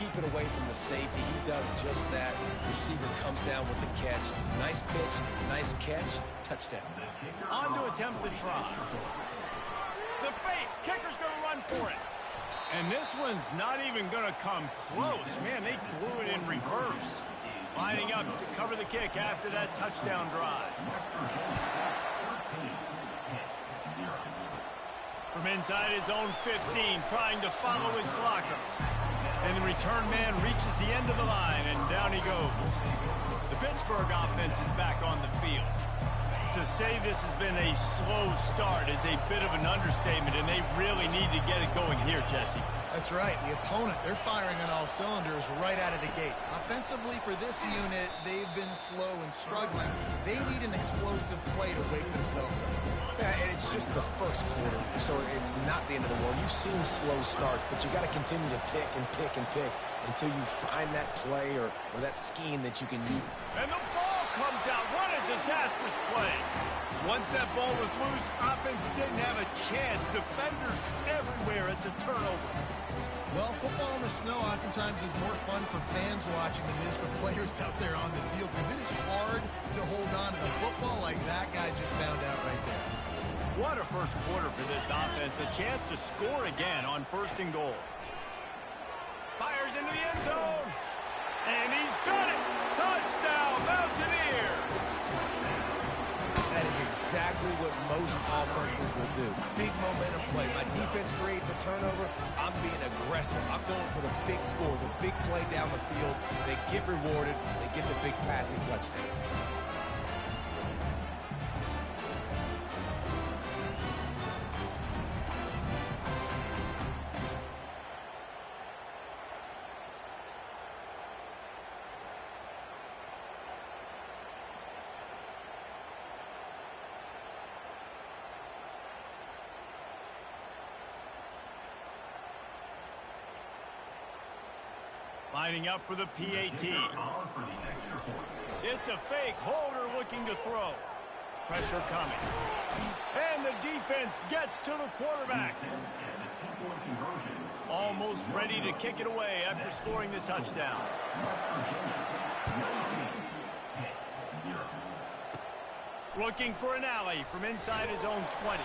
keep it away from the safety. He does just that. Receiver comes down with the catch. Nice pitch, nice catch, touchdown. On to attempt the try. The fake. Kicker's going to run for it. And this one's not even going to come close. Man, they threw it in reverse. Lining up to cover the kick after that touchdown drive. From inside his own 15, trying to follow his blockers. And the return man reaches the end of the line, and down he goes. The Pittsburgh offense is back on the field. To say this has been a slow start is a bit of an understatement, and they really need to get it going here, Jesse. That's right. The opponent, they're firing on all cylinders right out of the gate. Offensively, for this unit, they've been slow and struggling. They need an explosive play to wake themselves up. Yeah, and it's just the first quarter, so it's not the end of the world. You've seen slow starts, but you got to continue to pick and pick and pick until you find that play or that scheme that you can use. And the ball comes out. What a disastrous play. Once that ball was loose, offense didn't have a chance. Defenders everywhere. It's a turnover. Well, football in the snow oftentimes is more fun for fans watching than it is for players out there on the field, because it is hard to hold on to the football like that guy just found out right there. What a first quarter for this offense. A chance to score again on 1st and goal. Fires into the end zone. And he's got it. Touchdown, Mountaineers. That is exactly what most offenses will do. Big momentum play. My defense creates a turnover. I'm being aggressive. I'm going for the big score, the big play down the field. They get rewarded. They get the big passing touchdown. Lining up for the PAT. It's a fake. Holder looking to throw. Pressure coming. And the defense gets to the quarterback. Almost ready to kick it away after scoring the touchdown. Looking for an alley from inside his own 20.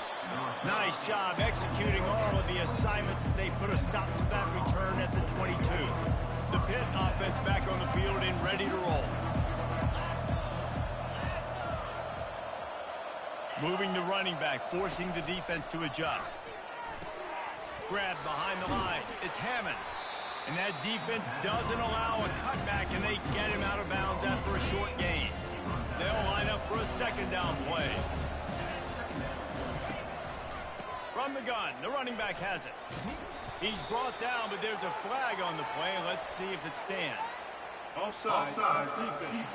Nice job executing all of the assignments as they put a stop to that return at the 22. The Pitt offense back on the field and ready to roll. Moving the running back, forcing the defense to adjust. Grab behind the line. It's Hammond. And that defense doesn't allow a cutback, and they get him out of bounds after a short gain. They'll line up for a 2nd down play. From the gun, the running back has it. He's brought down, but there's a flag on the play. Let's see if it stands. Offside defense.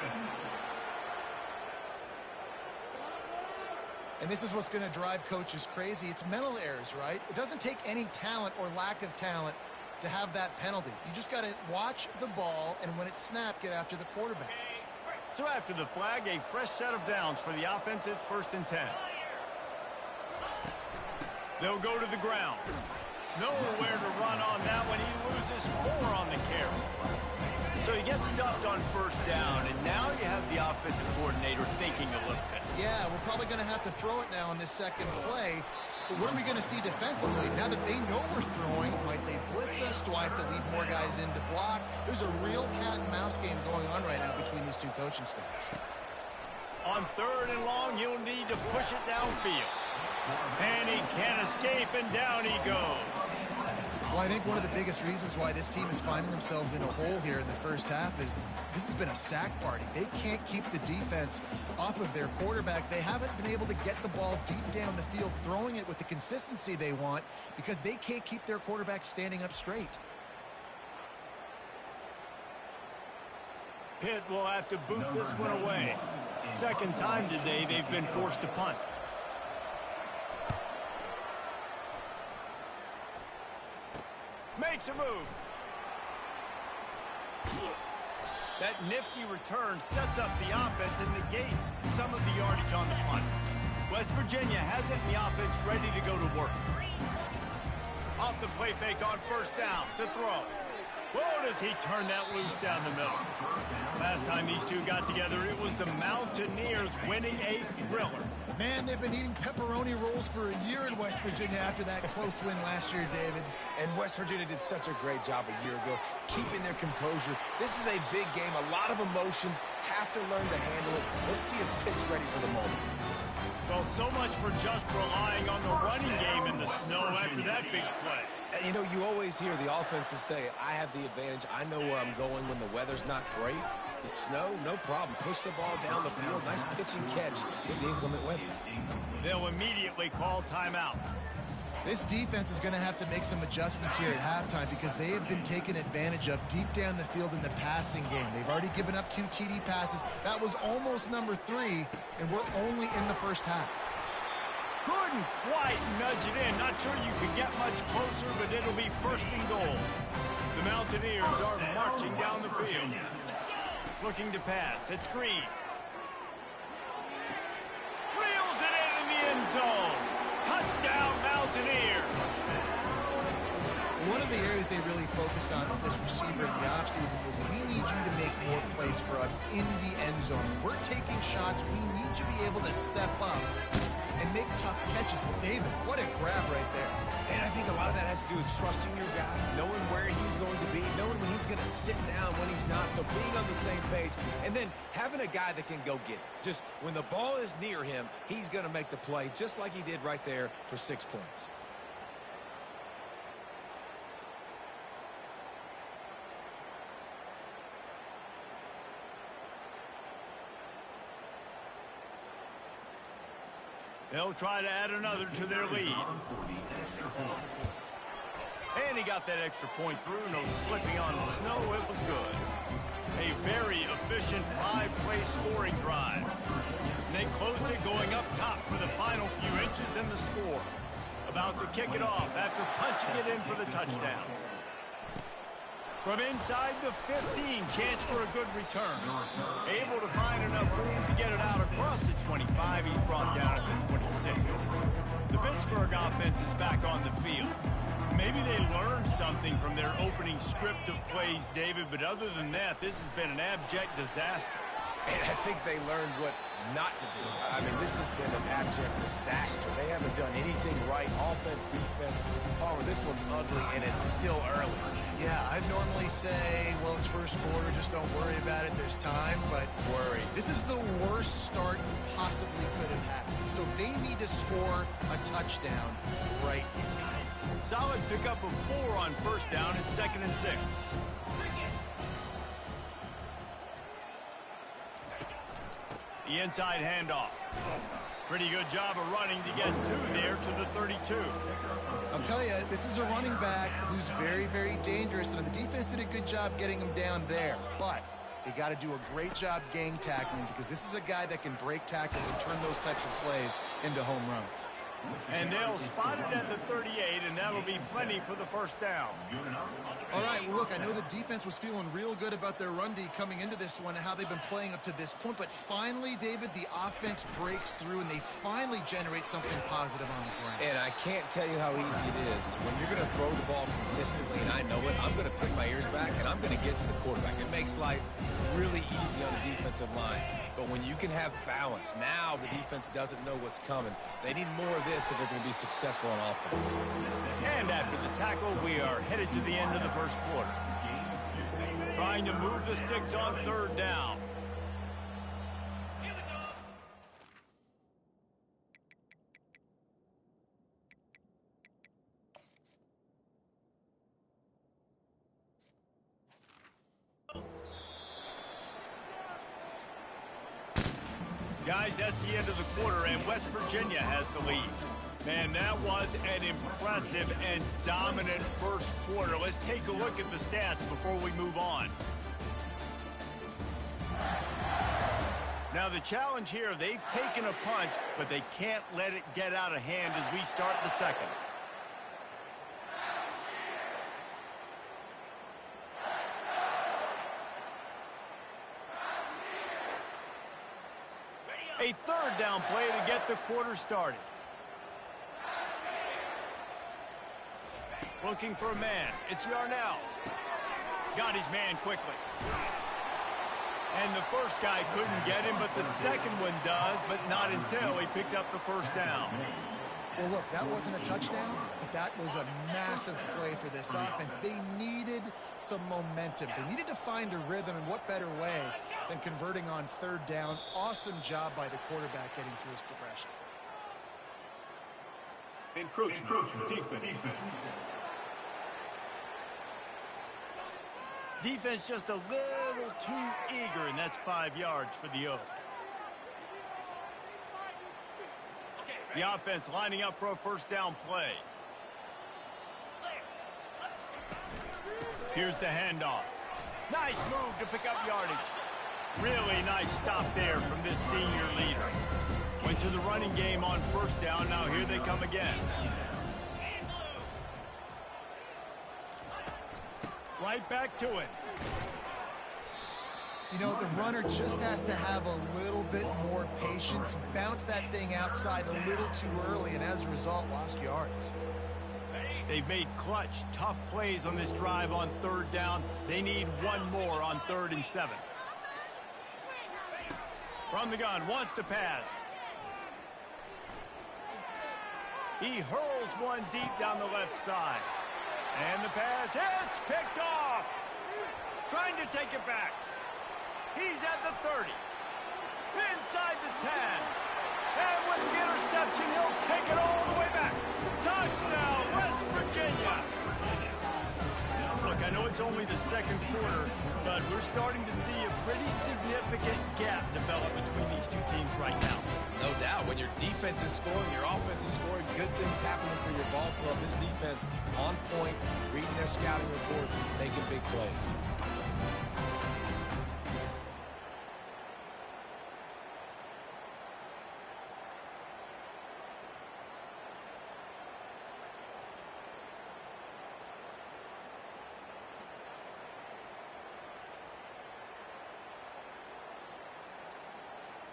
And this is what's going to drive coaches crazy. It's mental errors, right? It doesn't take any talent or lack of talent to have that penalty. You just got to watch the ball, and when it's snapped, get after the quarterback. So after the flag, a fresh set of downs for the offense. It's 1st and 10. They'll go to the ground. Nowhere to run on that one. He loses 4 on the carry. So he gets stuffed on 1st down, and now you have the offensive coordinator thinking a little bit. Yeah, we're probably going to have to throw it now on this 2nd play. But what are we going to see defensively? Now that they know we're throwing, might they blitz us? Do I have to leave more guys in to block? There's a real cat and mouse game going on right now between these two coaching staffs. On 3rd and long, he'll need to push it downfield. And he can't escape, and down he goes. Well, I think one of the biggest reasons why this team is finding themselves in a hole here in the first half is this has been a sack party. They can't keep the defense off of their quarterback. They haven't been able to get the ball deep down the field, throwing it with the consistency they want, because they can't keep their quarterback standing up straight. Pitt will have to boot this one away. 2nd time today they've been forced to punt. Makes a move. That nifty return sets up the offense and negates some of the yardage on the punt. West Virginia has it, and the offense ready to go to work. Off the play fake on 1st down to throw. Whoa, does he turn that loose down the middle. Last time these two got together, it was the Mountaineers winning a thriller. Man, they've been eating pepperoni rolls for a year in West Virginia after that close win last year, David. And West Virginia did such a great job a year ago, keeping their composure. This is a big game, a lot of emotions, have to learn to handle it. Let's see if Pitt's ready for the moment. Well, so much for just relying on the running game in the snow after that big play. And you know, you always hear the offenses say, I have the advantage. I know where I'm going when the weather's not great. The snow, no problem. Push the ball down the field. Nice pitch and catch with the inclement weather. They'll immediately call timeout. This defense is going to have to make some adjustments here at halftime because they have been taken advantage of deep down the field in the passing game. They've already given up 2 TD passes. That was almost number 3, and we're only in the first half. Couldn't quite nudge it in. Not sure you could get much closer, but it'll be first and goal. The Mountaineers are marching down the field. Looking to pass. It's Green. Reels it in the end zone. Touchdown, Mountaineers. One of the areas they really focused on with this receiver in the offseason was we need you to make more plays for us in the end zone. When we're taking shots, we need you to be able to step up and make tough catches. David, what a grab right there. And I think a lot of that has to do with trusting your guy, knowing where he's going to be, knowing when he's going to sit down, when he's not, so being on the same page, and then having a guy that can go get it. Just when the ball is near him, he's going to make the play, just like he did right there for 6 points. They'll try to add another to their lead. And he got that extra point through. No slipping on the snow. It was good. A very efficient 5-play scoring drive. And they closed it going up top for the final few inches in the score. About to kick it off after punching it in for the touchdown. From inside the 15, chance for a good return. Able to find enough room to get it out across the 25. He's brought down at the 26. The Pittsburgh offense is back on the field. Maybe they learned something from their opening script of plays, David, but other than that, this has been an abject disaster. And I think they learned what not to do. I mean, this has been an abject disaster. They haven't done anything right. Offense, defense. Palmer, this one's ugly, and it's still early. Yeah, I'd normally say, well, it's first quarter, just don't worry about it. There's time, but Worry. this is the worst start you possibly could have had. So they need to score a touchdown right here. Solid pickup of 4 on first down and 2nd and 6. The inside handoff. Pretty good job of running to get 2 there to the 32. I'll tell you, this is a running back who's very, very dangerous, and the defense did a good job getting him down there. But they got to do a great job gang tackling because this is a guy that can break tackles and turn those types of plays into home runs. And they'll spot it at the 38, and that'll be plenty for the first down. All right, well, look, I know the defense was feeling real good about their run D coming into this one and how they've been playing up to this point, but finally, David, the offense breaks through, and they finally generate something positive on the ground. And I can't tell you how easy it is. When you're going to throw the ball consistently, and I know it, I'm going to put my ears back, and I'm going to get to the quarterback. It makes life really easy on the defensive line. But when you can have balance, now the defense doesn't know what's coming. They need more of this if they're going to be successful on offense. And after the tackle, we are headed to the end of the first quarter. Trying to move the sticks on 3rd down. Guys, that's the end of the quarter, and West Virginia has the lead. Man, that was an impressive and dominant first quarter. Let's take a look at the stats before we move on. Now, the challenge here, they've taken a punch, but they can't let it get out of hand as we start the second. A 3rd down play to get the quarter started. Looking for a man. It's Yarnell. Got his man quickly. And the first guy couldn't get him, but the second one does, but not until he picks up the first down. Well, look, that wasn't a touchdown, but that was a massive play for this offense. They needed some momentum. They needed to find a rhythm, and what better way than converting on third down. Awesome job by the quarterback getting through his progression. Encroachment. Defense. Defense just a little too eager, and that's 5 yards for the Oaks. The offense lining up for a first down play. Here's the handoff. Nice move to pick up yardage. Really nice stop there from this senior leader. Went to the running game on first down. Now here they come again. Right back to it. You know, the runner just has to have a little bit more patience. He bounced that thing outside a little too early, and as a result, lost yards. They've made clutch, tough plays on this drive on third down. They need one more on 3rd and 7. From the gun, wants to pass. He hurls one deep down the left side. And the pass hits, picked off. Trying to take it back. He's at the 30. Inside the 10. And with the interception, he'll take it all the way back. Touchdown, West Virginia. Look, I know it's only the second quarter, but we're starting to see a pretty significant gap develop between these two teams right now. No doubt. When your defense is scoring, your offense is scoring, good things happening for your ball club. This defense on point, reading their scouting report, making big plays.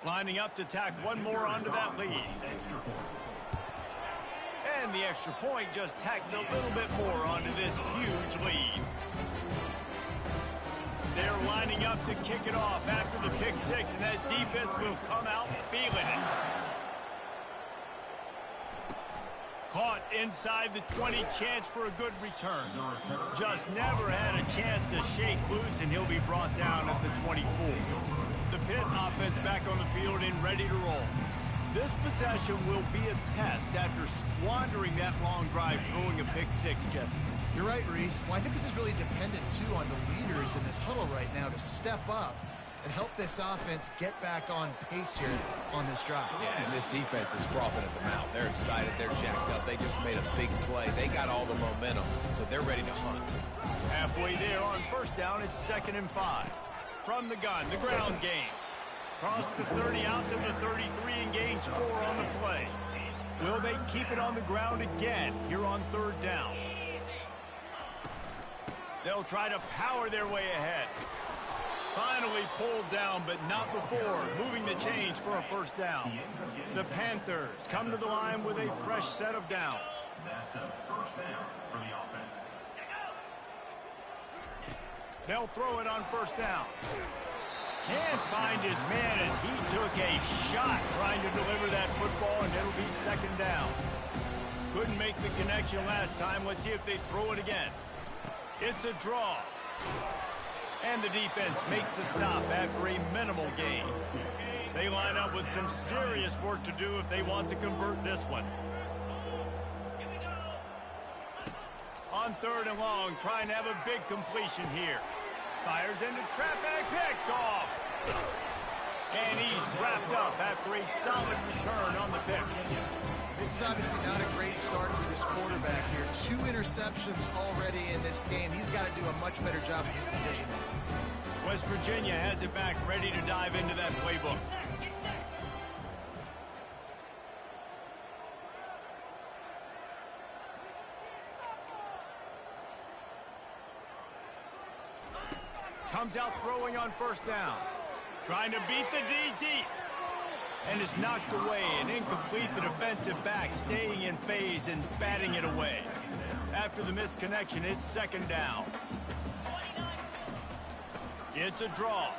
Lining up to tack one more onto that lead. And the extra point just tacks a little bit more onto this huge lead. They're lining up to kick it off after the pick six, and that defense will come out feeling it. Caught inside the 20, chance for a good return. Just never had a chance to shake loose, and he'll be brought down at the 24. The Pitt offense back on the field and ready to roll. This possession will be a test after squandering that long drive throwing a pick six, Jesse. You're right, Reese. Well, I think this is really dependent, too, on the leaders in this huddle right now to step up and help this offense get back on pace here on this drive. Yeah, and this defense is frothing at the mouth. They're excited. They're jacked up. They just made a big play. They got all the momentum, so they're ready to hunt. Halfway there on first down, it's 2nd and 5. From the gun, the ground game. Cross the 30 out to the 33 and gains 4 on the play. Will they keep it on the ground again here on 3rd down? They'll try to power their way ahead. Finally pulled down, but not before moving the chains for a first down. The Panthers come to the line with a fresh set of downs. That's a first down for the offense. They'll throw it on first down. Can't find his man as he took a shot trying to deliver that football, and it'll be 2nd down. Couldn't make the connection last time. Let's see if they throw it again. It's a draw. And the defense makes the stop after a minimal gain. They line up with some serious work to do if they want to convert this one. On 3rd and long, trying to have a big completion here. Fires into traffic, picked off. And he's wrapped up after a solid return on the pick. This is obviously not a great start for this quarterback here. 2 interceptions already in this game. He's got to do a much better job of his decision-making. West Virginia has it back, ready to dive into that playbook. Comes out throwing on first down. Trying to beat the D deep. And is knocked away and incomplete. The defensive back staying in phase and batting it away. After the missed connection, it's 2nd down. It's a draw.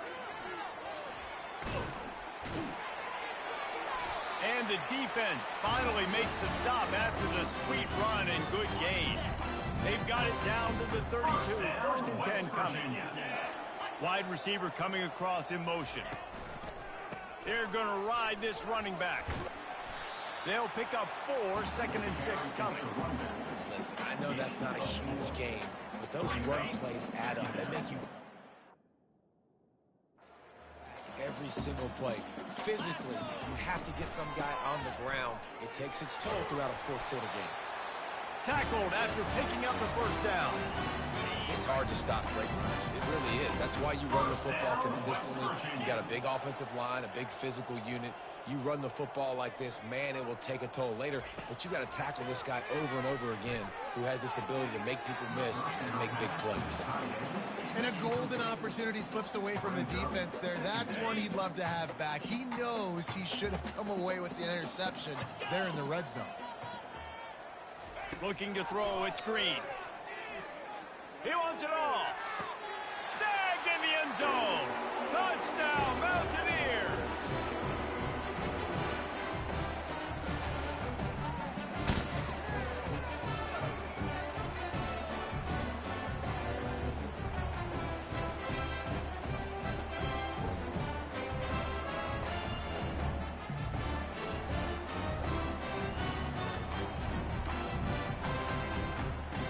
And the defense finally makes the stop after the sweet run and good gain. They've got it down to the 32. First and 10 coming. Wide receiver coming across in motion. They're going to ride this running back. They'll pick up 4, second and 6 coming. Listen, I know that's not a huge game, but those run plays add up. They make you every single play. Physically, you have to get some guy on the ground. It takes its toll throughout a fourth quarter game. Tackled after picking up the first down. It's hard to stop great runs. It really is. That's why you run the football consistently. You got a big offensive line, a big physical unit. You run the football like this, man, it will take a toll later. But you got to tackle this guy over and over again who has this ability to make people miss and make big plays. And a golden opportunity slips away from the defense there. That's one he'd love to have back. He knows he should have come away with the interception there in the red zone. Looking to throw, it's Green. He wants it all. Snagged in the end zone. Touchdown, Mountaineers.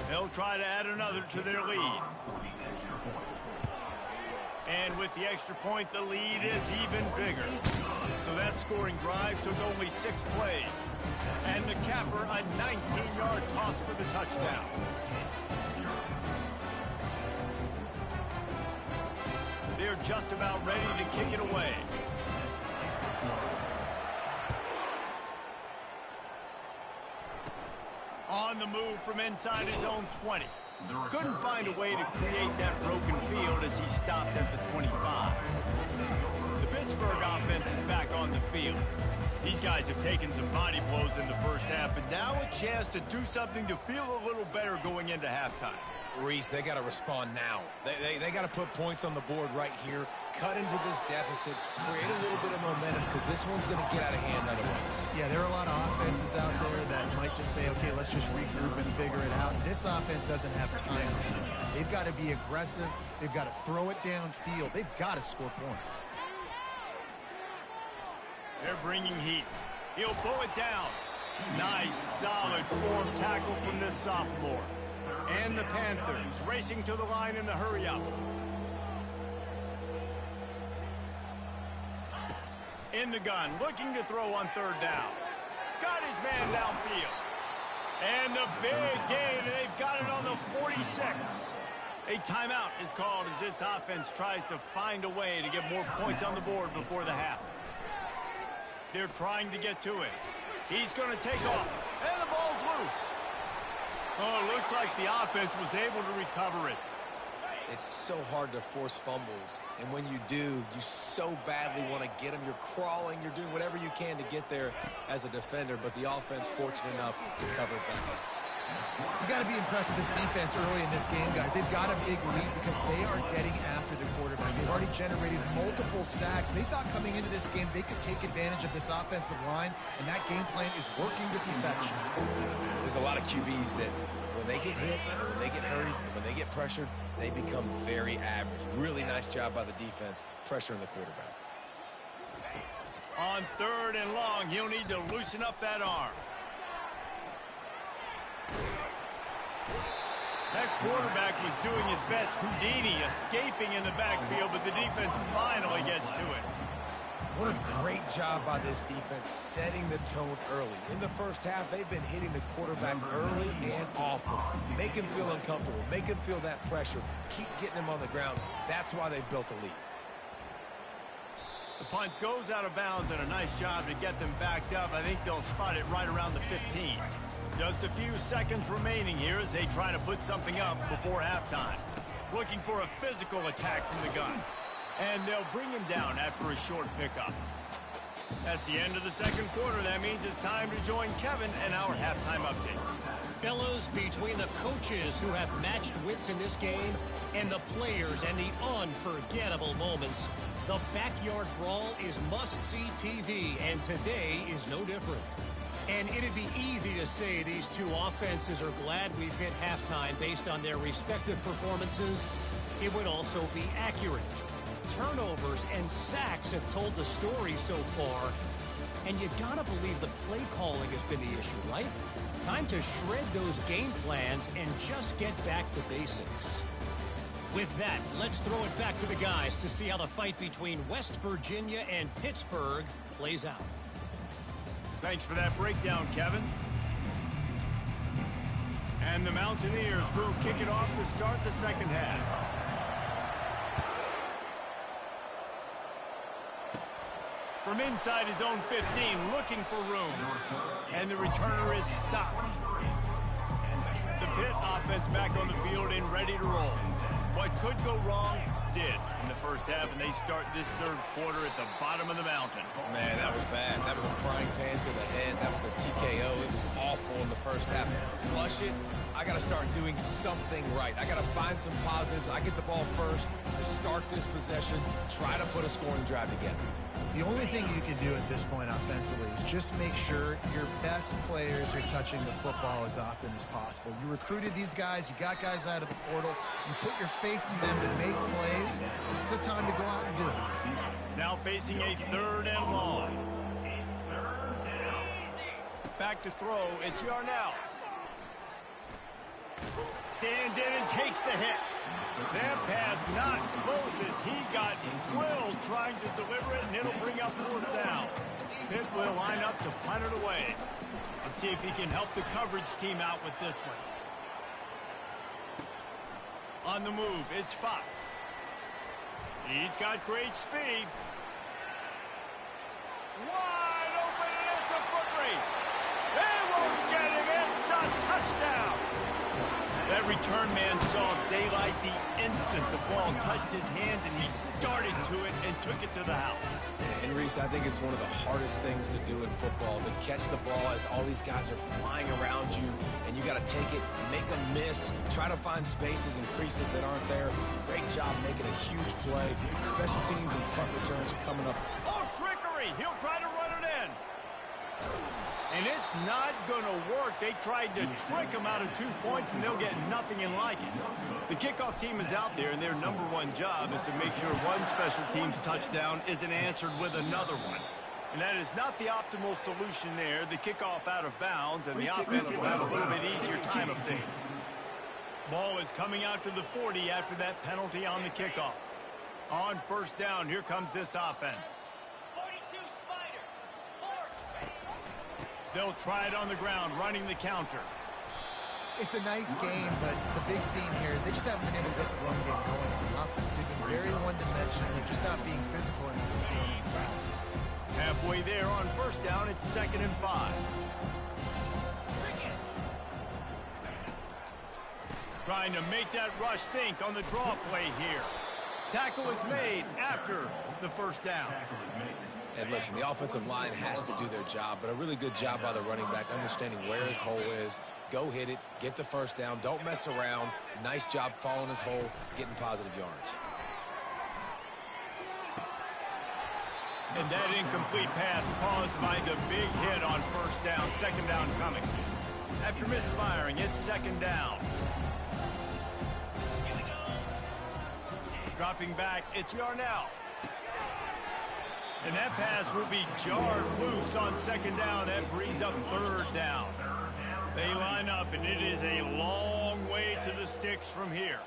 They'll try to add another to their lead. And with the extra point, the lead is even bigger. So that scoring drive took only 6 plays. And the capper, a 19-yard toss for the touchdown. They're just about ready to kick it away. On the move from inside his own 20. Couldn't find a way to create that broken field as he stopped at the 25. The Pittsburgh offense is back on the field. These guys have taken some body blows in the first half, but now a chance to do something to feel a little better going into halftime. Reese, they got to respond now. They got to put points on the board right here, cut into this deficit, create a little bit of momentum, because this one's going to get out of hand otherwise. Yeah, there are a lot of offenses out there that might just say, okay, let's just regroup and figure it out. This offense doesn't have time. They've got to be aggressive. They've got to throw it downfield. They've got to score points. They're bringing heat. He'll pull it down. Nice, solid form tackle from this sophomore. And the Panthers racing to the line in the hurry-up. In the gun, looking to throw on third down. Got his man downfield. And the big gain, and they've got it on the 46. A timeout is called as this offense tries to find a way to get more points on the board before the half. They're trying to get to it. He's going to take off, and the ball's loose. Oh, it looks like the offense was able to recover it. It's so hard to force fumbles, and when you do, you so badly want to get them. You're crawling, you're doing whatever you can to get there as a defender, but the offense fortunate enough to cover it back up. You got to be impressed with this defense early in this game, guys. They've got a big lead because they are getting after the quarterback. They've already generated multiple sacks. They thought coming into this game they could take advantage of this offensive line, and that game plan is working to perfection. There's a lot of QBs that when they get hit, or when they get hurried, or when they get pressured, they become very average. Really nice job by the defense pressuring the quarterback. On third and long, he'll need to loosen up that arm. That quarterback was doing his best Houdini, escaping in the backfield, but the defense finally gets to it. What a great job by this defense setting the tone early. In the first half, they've been hitting the quarterback early and often. Make him feel uncomfortable. Make him feel that pressure. Keep getting him on the ground. That's why they've built a lead. The punt goes out of bounds, and a nice job to get them backed up. I think they'll spot it right around the 15. Just a few seconds remaining here as they try to put something up before halftime. Looking for a physical attack from the gun. And they'll bring him down after a short pickup. That's the end of the second quarter. That means it's time to join Kevin and our halftime update. Fellas, between the coaches who have matched wits in this game and the players and the unforgettable moments, the backyard brawl is must-see TV, and today is no different. And it'd be easy to say these two offenses are glad we've hit halftime based on their respective performances. It would also be accurate. Turnovers and sacks have told the story so far, and you gotta believe the play calling has been the issue, right? Time to shred those game plans and just get back to basics. With that, let's throw it back to the guys to see how the fight between West Virginia and Pittsburgh plays out. Thanks for that breakdown, Kevin. And the Mountaineers will kick it off to start the second half. From inside his own 15, looking for room. And the returner is stopped. The Pitt offense back on the field and ready to roll. What could go wrong did in the first half, and they start this third quarter at the bottom of the mountain. Man, that was bad. That was a frying pan to the head. That was a TKO. It was awful in the first half. Flush it. I got to start doing something right. I got to find some positives. I get the ball first to start this possession, try to put a scoring drive together. The only thing you can do at this point offensively is just make sure your best players are touching the football as often as possible. You recruited these guys. You got guys out of the portal. You put your faith in them to make plays. This is the time to go out and do it. Now facing a third and long. Back to throw. It's Yarnell. Stands in and takes the hit. That pass not close as he got drilled trying to deliver it, and it'll bring up fourth down. Pitt will line up to punt it away and see if he can help the coverage team out with this one. On the move, it's Fox. He's got great speed. Wide open, and it's a foot race. They won't get him. It's a touchdown. That return man saw daylight the instant the ball touched his hands, and he darted to it and took it to the house. And Reese, I think it's one of the hardest things to do in football, to catch the ball as all these guys are flying around you, and you got to take it, make a miss, try to find spaces and creases that aren't there. Great job making a huge play. Special teams and punt returns coming up. Oh, trickery! He'll try to run it in. And it's not going to work. They tried to trick him out of 2 points, and they'll get nothing in like it. The kickoff team is out there, and their number one job is to make sure one special team's touchdown isn't answered with another one. And that is not the optimal solution there. The kickoff out of bounds, and the offense will have a little bit easier time of things. Ball is coming out to the 40 after that penalty on the kickoff. On first down, here comes this offense. They'll try it on the ground, running the counter. It's a nice game, but the big theme here is they just haven't been able to get the run game going on offense. They've been very one-dimensional. They're just not being physical enough to run the attack. Halfway there on first down, it's 2nd and 5. Trying to make that rush think on the draw play here. Tackle is made after the first down. And listen, the offensive line has to do their job, but a really good job by the running back, understanding where his hole is. Go hit it, get the first down, don't mess around. Nice job following his hole, getting positive yards. And that incomplete pass caused by the big hit on first down. 2nd down coming. After misfiring, it's 2nd down. Dropping back, it's Yarnell. And that pass will be jarred loose on 2nd down. That brings up 3rd down. They line up, and it is a long way to the sticks from here.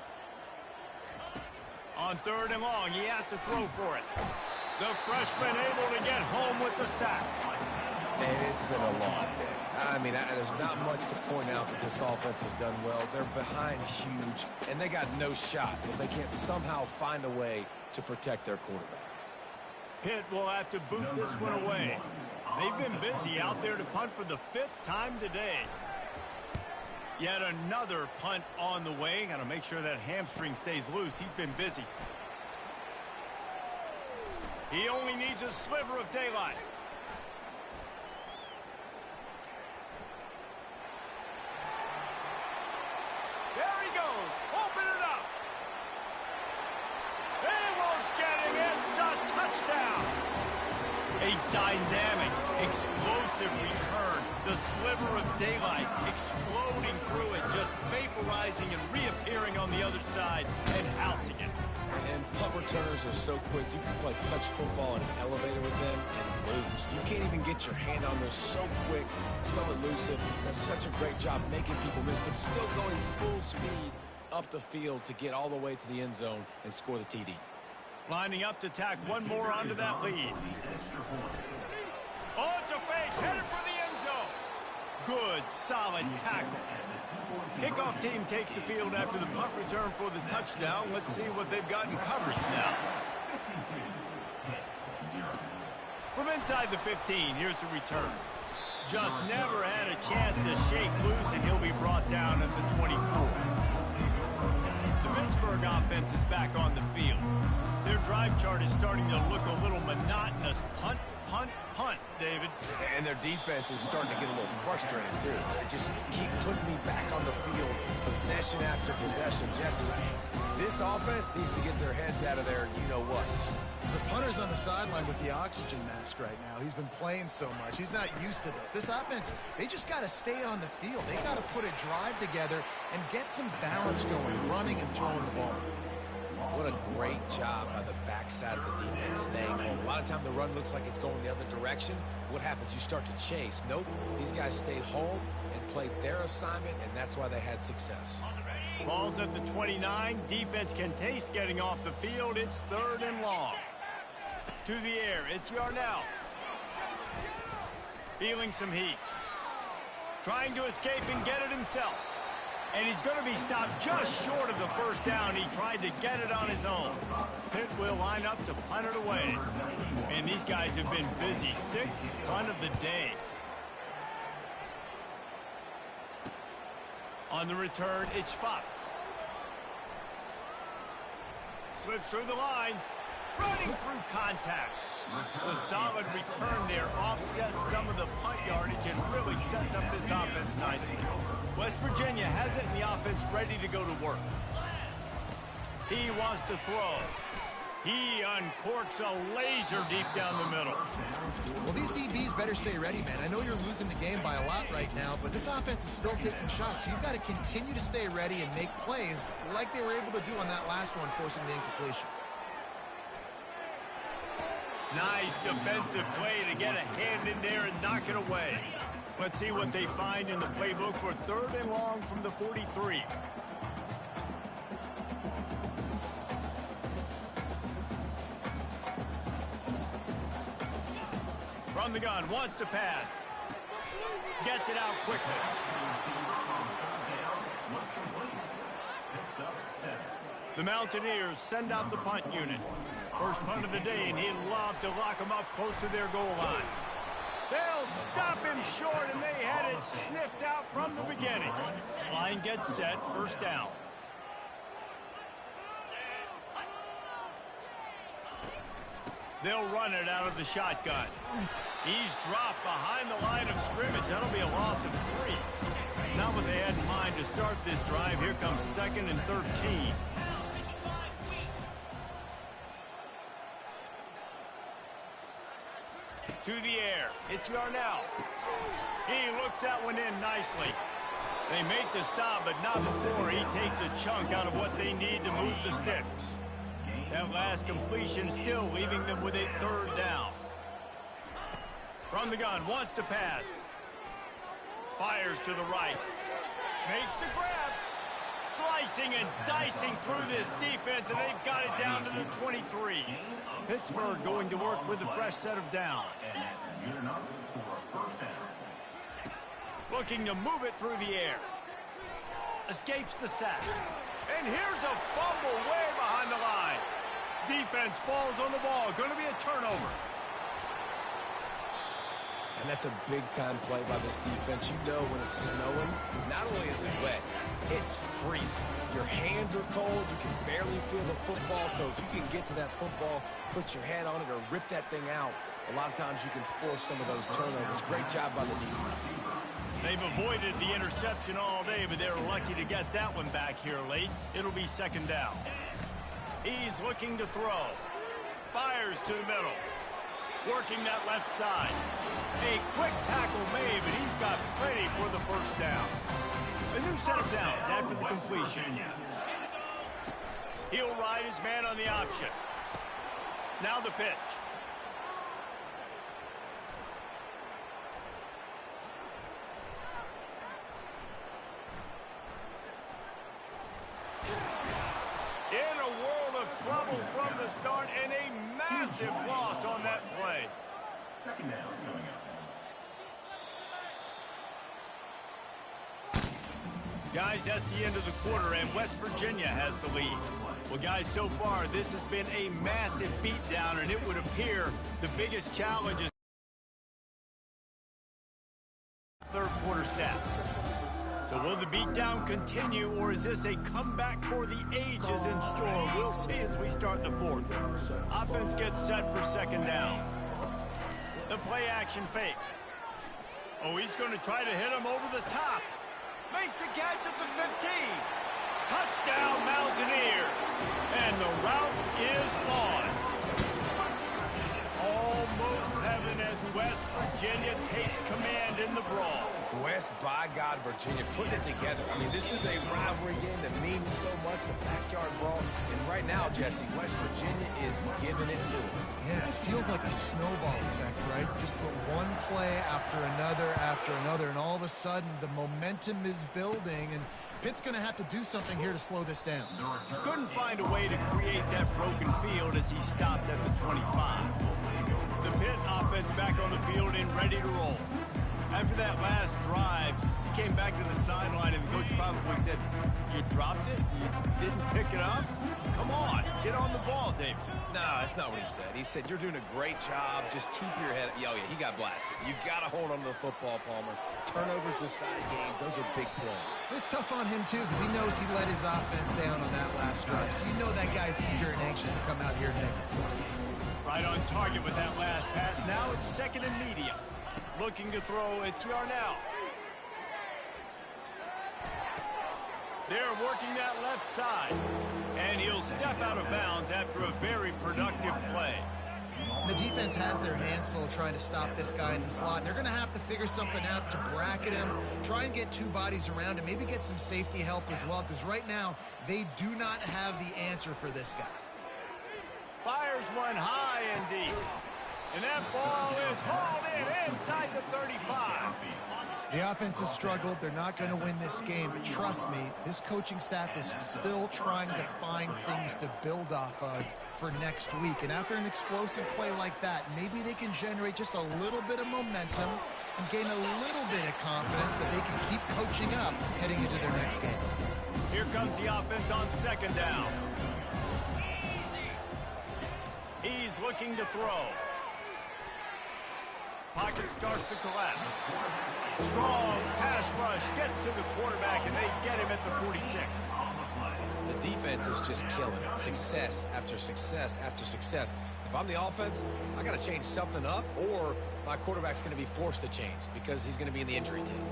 On 3rd and long, he has to throw for it. The freshman able to get home with the sack. And it's been a long day. I mean, there's not much to point out that this offense has done well. They're behind huge, and they got no shot if they can't somehow find a way to protect their quarterback. Pitt will have to boot this one away. They've been busy out there to punt for the 5th time today. Yet another punt on the way. Got to make sure that hamstring stays loose. He's been busy. He only needs a sliver of daylight. Dynamic, explosive return. The sliver of daylight exploding through it, just vaporizing and reappearing on the other side and housing it. And punt returners are so quick, you can play touch football in an elevator with them and lose. You can't even get your hand on them. So quick, so elusive. Does such a great job making people miss, but still going full speed up the field to get all the way to the end zone and score the TD. Lining up to tack one more onto that lead. Oh, it's a fake. Headed for the end zone. Good, solid tackle. Kickoff team takes the field after the punt return for the touchdown. Let's see what they've got in coverage now. From inside the 15, here's the return. Just never had a chance to shake loose, and he'll be brought down at the 24. The Pittsburgh offense is back on the field. Their drive chart is starting to look a little monotonous. Punt, punt, punt, David. And their defense is starting to get a little frustrated, too. They just keep putting me back on the field, possession after possession. Jesse, this offense needs to get their heads out of there, you-know-what. The punter's on the sideline with the oxygen mask right now. He's been playing so much. He's not used to this. This offense, they just got to stay on the field. They got to put a drive together and get some balance going, running and throwing the ball. What a great job by the backside of the defense staying home. A lot of time the run looks like it's going the other direction. What happens? You start to chase. Nope. These guys stayed home and played their assignment, and that's why they had success. Ball's at the 29. Defense can taste getting off the field. It's 3rd and long. To the air. It's Yarnell. Feeling some heat. Trying to escape and get it himself. And he's going to be stopped just short of the first down. He tried to get it on his own. Pitt will line up to punt it away. And these guys have been busy. 6th punt of the day. On the return, it's Fox. Slips through the line. Running through contact. The solid return there offsets some of the punt yardage and really sets up this offense nicely. West Virginia has it, and the offense ready to go to work. He wants to throw. He uncorks a laser deep down the middle. Well, these DBs better stay ready, man. I know you're losing the game by a lot right now, but this offense is still taking shots. So you've got to continue to stay ready and make plays like they were able to do on that last one, forcing the incompletion. Nice defensive play to get a hand in there and knock it away. Let's see what they find in the playbook for 3rd and long from the 43. From the gun, wants to pass. Gets it out quickly. The Mountaineers send out the punt unit. First punt of the day, and he'd love to lock them up close to their goal line. They'll stop him short, and they had it sniffed out from the beginning. Line gets set, first down. They'll run it out of the shotgun. He's dropped behind the line of scrimmage. That'll be a loss of 3. Not what they had in mind to start this drive. Here comes 2nd and 13. To the air. It's Yarnell. He looks that one in nicely. They make the stop, but not before he takes a chunk out of what they need to move the sticks. That last completion still leaving them with a 3rd down. From the gun, wants to pass. Fires to the right. Makes the grab. Slicing and dicing through this defense, and they've got it down to the 23. Pittsburgh going to work with a fresh set of downs. Looking to move it through the air. Escapes the sack. And here's a fumble way behind the line. Defense falls on the ball. Going to be a turnover. And that's a big-time play by this defense. You know when it's snowing, not only is it wet, it's freezing. Your hands are cold. You can barely feel the football. So if you can get to that football, put your hand on it, or rip that thing out, a lot of times you can force some of those turnovers. Great job by the defense. They've avoided the interception all day, but they're lucky to get that one back here late. It'll be 2nd down. He's looking to throw. Fires to the middle. working that left side. A quick tackle made, but he's got plenty for the first down. A new set of downs after the completion. He'll ride his man on the option. Now the pitch. In a world of trouble from the start and a massive loss on that play. Second down coming up. Guys, that's the end of the quarter, and West Virginia has the lead. Well, guys, so far, this has been a massive beatdown, and it would appear the biggest challenge is third quarter stats. So will the beatdown continue, or is this a comeback for the ages in store? We'll see as we start the fourth. Offense gets set for second down. The play action fake. Oh, he's going to try to hit him over the top. Makes a catch at the 15. Touchdown, Mountaineers. And the route is on. Almost heaven as West Virginia takes command in the brawl. West, by God, Virginia, putting it together. I mean, this is a rivalry game that means so much, the backyard brawl. And right now, Jesse, West Virginia is giving it to them. Yeah, it feels like a snowball effect, right? Just put one play after another, and all of a sudden the momentum is building, and Pitt's going to have to do something here to slow this down. Couldn't find a way to create that broken field as he stopped at the 25. The Pitt offense back on the field and ready to roll. After that last drive, he came back to the sideline, and the coach probably said, "You dropped it? You didn't pick it up? Come on, get on the ball, David." No, that's not what he said. He said, "You're doing a great job. Just keep your head up." Oh, yeah, he got blasted. You got to hold on to the football, Palmer. Turnovers decide games. Those are big plays. It's tough on him, too, because he knows he let his offense down on that last drive. So you know that guy's eager and anxious to come out here and make a play. Right on target with that last pass. Now it's second and medium. Looking to throw, it's Yarnell. They're working that left side. And he'll step out of bounds after a very productive play. The defense has their hands full trying to stop this guy in the slot. They're going to have to figure something out to bracket him, try and get two bodies around him, maybe get some safety help as well, because right now they do not have the answer for this guy. Fires one high and deep. And that ball is hauled in inside the 35. The offense has struggled. They're not going to win this game. But trust me, this coaching staff is still trying to find things to build off of for next week. And after an explosive play like that, maybe they can generate just a little bit of momentum and gain a little bit of confidence that they can keep coaching up heading into their next game. Here comes the offense on second down. He's looking to throw. Pocket starts to collapse. Strong pass rush gets to the quarterback, and they get him at the 46. The defense is just killing it. Success after success after success. If I'm the offense, I got to change something up, or my quarterback's going to be forced to change because he's going to be in the injury team.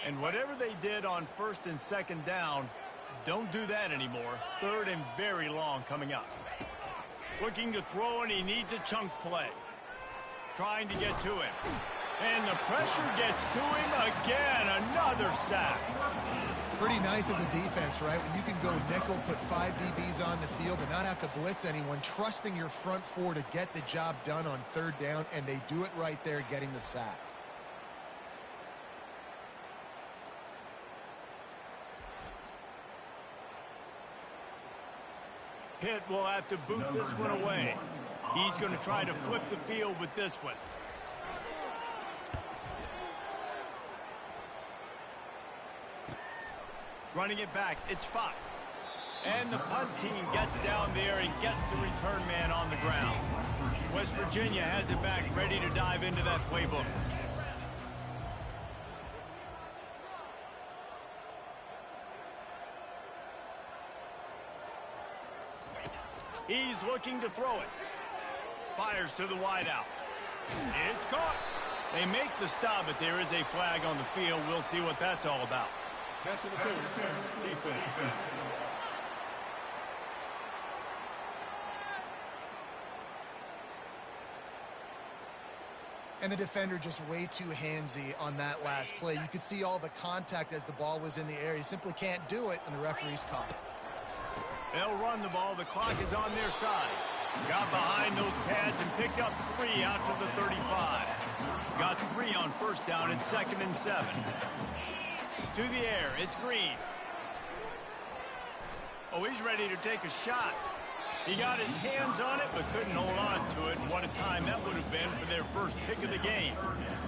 And whatever they did on first and second down, don't do that anymore. Third and very long coming up. Looking to throw, and he needs a chunk play. Trying to get to him. And the pressure gets to him again. Another sack. Pretty nice as a defense, right? When you can go nickel, put 5 DBs on the field and not have to blitz anyone, trusting your front four to get the job done on third down, and they do it right there, getting the sack. Pitt will have to boot this one away. He's going to try to flip the field with this one. Running it back, it's Fox. And the punt team gets down there and gets the return man on the ground. West Virginia has it back, ready to dive into that playbook. He's looking to throw it. Fires to the wideout. It's caught. They make the stop, but there is a flag on the field. We'll see what that's all about. Pass interference. Defense. And the defender just way too handsy on that last play. You could see all the contact as the ball was in the air. He simply can't do it, and the referee's caught it. They'll run the ball. The clock is on their side. Got behind those pads and picked up 3 out to the 35. Got 3 on first down and 2nd and 7. To the air, it's Green. Oh, he's ready to take a shot. He got his hands on it, but couldn't hold on to it. And what a time that would have been for their first pick of the game.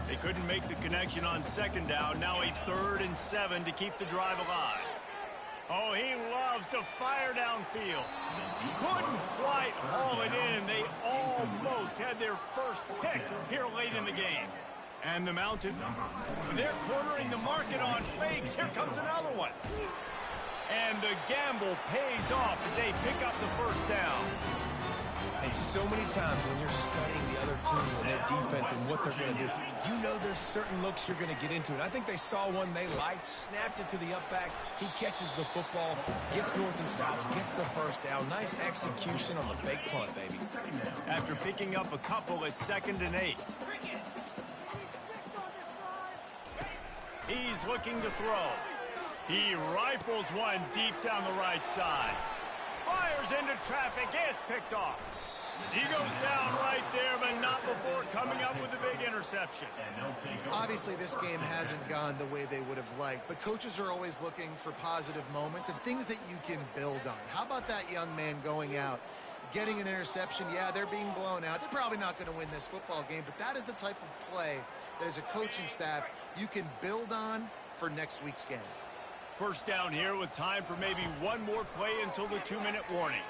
They couldn't make the connection on 2nd down. Now a 3rd and 7 to keep the drive alive. Oh, he loves to fire downfield. Couldn't quite haul it in. They almost had their first pick here late in the game. And the Mountain, they're cornering the market on fakes. Here comes another one. And the gamble pays off as they pick up the first down. And so many times when you're studying the other team and their defense and what they're going to do, you know there's certain looks you're going to get into. And I think they saw one they liked, snapped it to the up back. He catches the football, gets north and south, gets the first down. Nice execution on the fake punt, baby. After picking up a couple, it's 2nd and 8. He's looking to throw. He rifles one deep down the right side. Fires into traffic. It's picked off. He goes down right there, but not before coming up with a big interception. Obviously, this game hasn't gone the way they would have liked, but coaches are always looking for positive moments and things that you can build on. How about that young man going out, getting an interception? Yeah, they're being blown out. They're probably not going to win this football game, but that is the type of play that as a coaching staff you can build on for next week's game. First down here with time for maybe one more play until the 2-minute warning.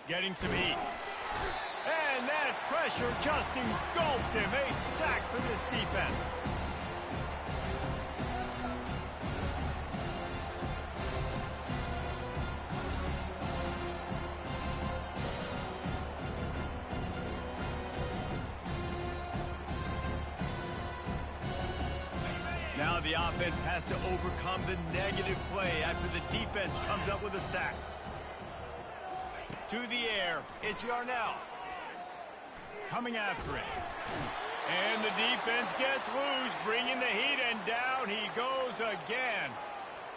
Getting some heat. And that pressure just engulfed him. A sack for this defense. Now the offense has to overcome the negative play after the defense comes up with a sack. To the air, it's Yarnell. Coming after it. And the defense gets loose, bringing the heat, and down he goes again.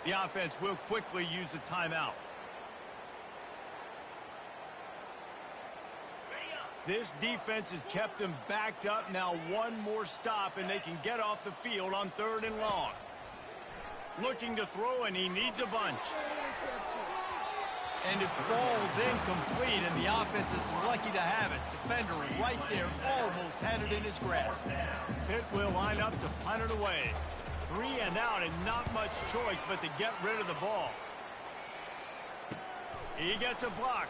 The offense will quickly use a timeout. This defense has kept them backed up. Now one more stop, and they can get off the field on 3rd and long. Looking to throw, and he needs a bunch. And it falls incomplete, and the offense is lucky to have it. Defender right there almost had it in his grasp. Pitt will line up to punt it away. 3 and out, and not much choice but to get rid of the ball. He gets a block.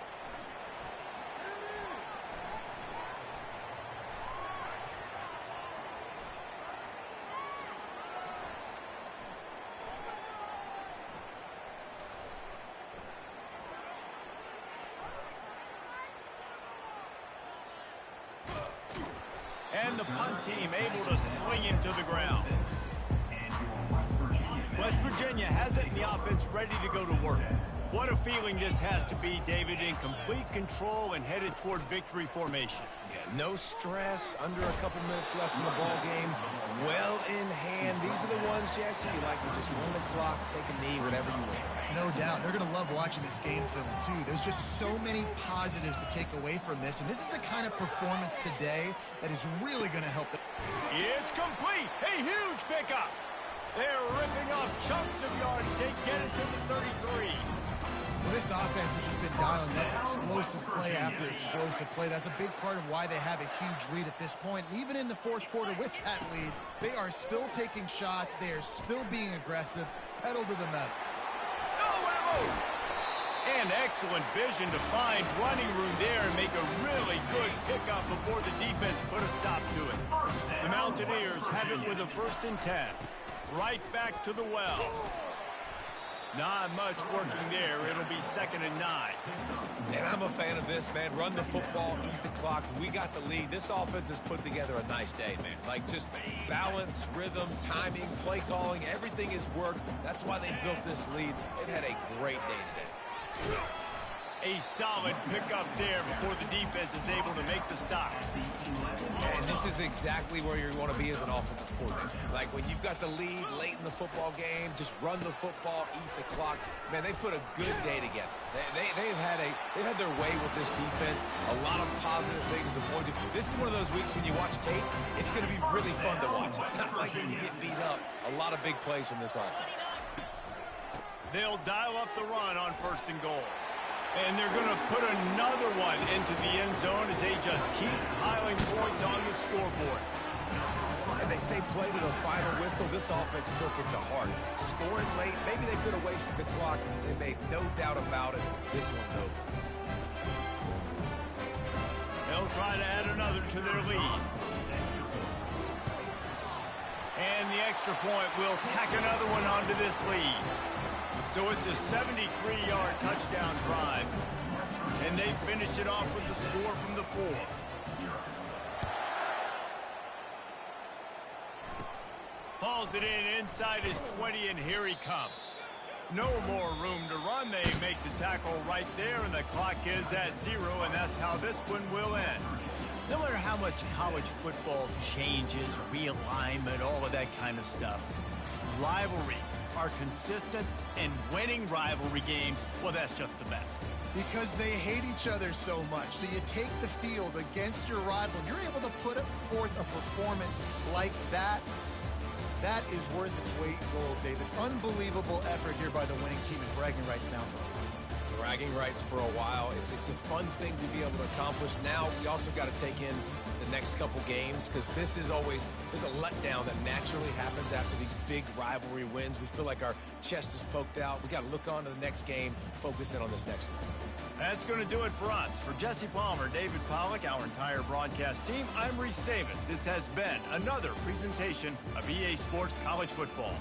And the punt team able to swing him to the ground. West Virginia has it, and the offense ready to go to work. What a feeling this has to be, David, in complete control and headed toward victory formation. Yeah, no stress, under a couple minutes left in the ball game, well in hand. These are the ones, Jesse, you like to just run the clock, take a knee, whatever you want. No doubt. They're going to love watching this game film, too. There's just so many positives to take away from this, and this is the kind of performance today that is really going to help them. It's complete. A huge pickup. They're ripping off chunks of yardage. They get it to the 33. Well, this offense has just been dialing that explosive play after explosive play. That's a big part of why they have a huge lead at this point. And even in the 4th quarter with that lead, they are still taking shots. They are still being aggressive. Pedal to the metal. And excellent vision to find running room there and make a really good pickup before the defense put a stop to it. The Mountaineers have it with a 1st and 10. Right back to the well. Not much working there. It'll be 2nd and 9. And I'm a fan of this, man. Run the football, eat the clock. We got the lead. This offense has put together a nice day, man. Like, just balance, rhythm, timing, play calling, everything has worked. That's why they built this lead. It had a great day today. A solid pickup there before the defense is able to make the stop. And this is exactly where you want to be as an offensive coordinator. Like when you've got the lead late in the football game, just run the football, eat the clock. Man, they put a good day together. They've had their way with this defense. A lot of positive things to point to. This is one of those weeks when you watch tape, it's going to be really fun to watch. Not like when you get beat up. A lot of big plays from this offense. They'll dial up the run on 1st and goal. And they're going to put another one into the end zone as they just keep piling points on the scoreboard. And they say play to the final whistle. This offense took it to heart. Scoring late, maybe they could have wasted the clock. They made no doubt about it. This one's over. They'll try to add another to their lead. And the extra point will tack another one onto this lead. So it's a 73-yard touchdown drive. And they finish it off with the score from the 4. Hauls it in inside his 20, and here he comes. No more room to run. They make the tackle right there, and the clock is at 0, and that's how this one will end. No matter how much college football changes, realignment, all of that kind of stuff, rivalries are consistent, and winning rivalry games, well, that's just the best. Because they hate each other so much. So you take the field against your rival, you're able to put forth a performance like that. That is worth its weight in gold, David. Unbelievable effort here by the winning team, and bragging rights now for them. Bragging rights for a while. It's a fun thing to be able to accomplish. Now we also got to take in the next couple games, because this is always, there's a letdown that naturally happens after these big rivalry wins. We feel like our chest is poked out. We got to look on to the next game, focus in on this next one. That's going to do it for us. For Jesse Palmer, David Pollack, our entire broadcast team, I'm Reese Davis. This has been another presentation of EA Sports College Football.